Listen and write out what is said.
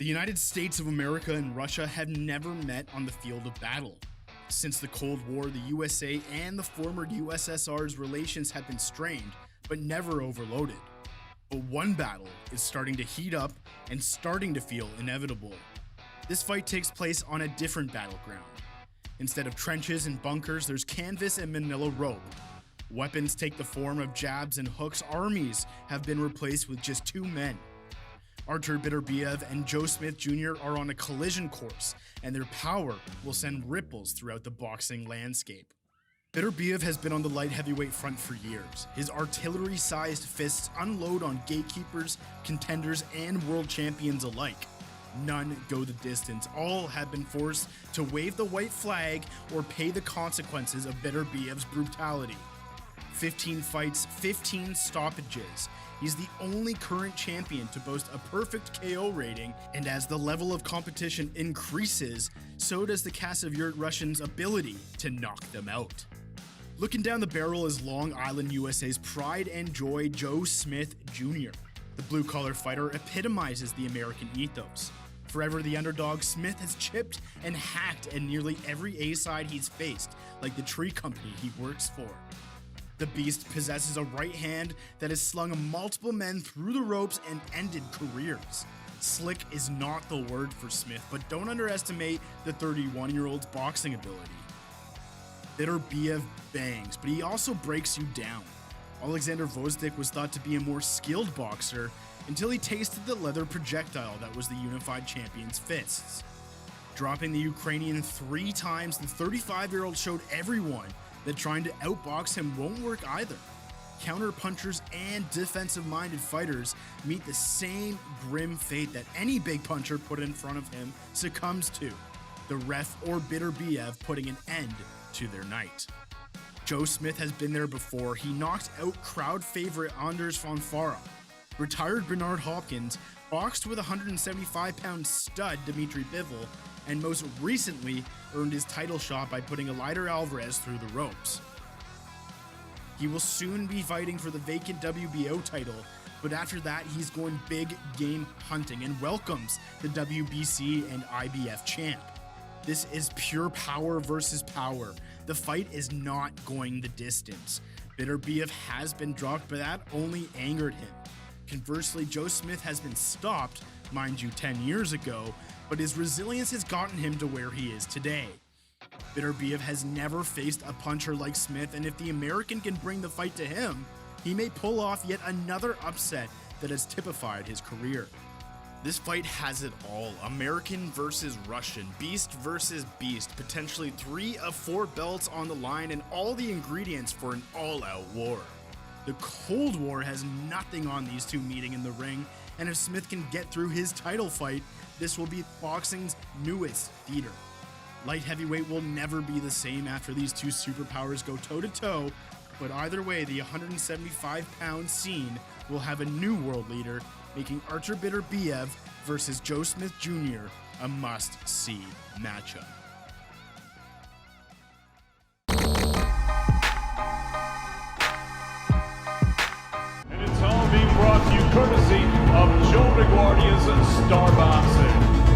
The United States of America and Russia have never met on the field of battle. Since the Cold War, the USA and the former USSR's relations have been strained, but never overloaded. But one battle is starting to heat up and starting to feel inevitable. This fight takes place on a different battleground. Instead of trenches and bunkers, there's canvas and manila rope. Weapons take the form of jabs and hooks. Armies have been replaced with just two men. Artur Beterbiev and Joe Smith Jr. are on a collision course, and their power will send ripples throughout the boxing landscape. Beterbiev has been on the light heavyweight front for years. His artillery-sized fists unload on gatekeepers, contenders, and world champions alike. None go the distance. All have been forced to wave the white flag or pay the consequences of Beterbiev's brutality. 15 fights, 15 stoppages. He's the only current champion to boast a perfect KO rating, and as the level of competition increases, so does the Kasavurt Russians' ability to knock them out. Looking down the barrel is Long Island, USA's pride and joy, Joe Smith Jr. The blue-collar fighter epitomizes the American ethos. Forever the underdog, Smith has chipped and hacked at nearly every A-side he's faced, like the tree company he works for. The Beast possesses a right hand that has slung multiple men through the ropes and ended careers. Slick is not the word for Smith, but don't underestimate the 31-year-old's boxing ability. Beterbiev bangs, but he also breaks you down. Alexander Gvozdyk was thought to be a more skilled boxer until he tasted the leather projectile that was the unified champion's fists. Dropping the Ukrainian 3 times, the 35-year-old showed everyone that trying to outbox him won't work either. Counter-punchers and defensive-minded fighters meet the same grim fate that any big puncher put in front of him succumbs to, the ref or Beterbiev putting an end to their night. Joe Smith has been there before. He knocked out crowd favorite Anders Fonfara. Retired Bernard Hopkins boxed with 175-pound stud Dmitry Bivol, and most recently earned his title shot by putting Eleider Alvarez through the ropes. He will soon be fighting for the vacant WBO title, but after that he's going big game hunting and welcomes the WBC and IBF champ. This is pure power versus power. The fight is not going the distance. Beterbiev has been dropped, but that only angered him. Conversely, Joe Smith has been stopped, mind you 10 years ago, but his resilience has gotten him to where he is today. Beterbiev has never faced a puncher like Smith, and if the American can bring the fight to him, he may pull off yet another upset that has typified his career. This fight has it all. American versus Russian, beast versus beast, potentially 3 of 4 belts on the line, and all the ingredients for an all-out war. The Cold War has nothing on these two meeting in the ring, and if Smith can get through his title fight, this will be boxing's newest theater. Light heavyweight will never be the same after these two superpowers go toe-to-toe, but either way, the 175-pound scene will have a new world leader, making Artur Beterbiev versus Joe Smith Jr. a must-see matchup. And it's all being brought to you courtesy of Joe LaGuardia's Star Boxing.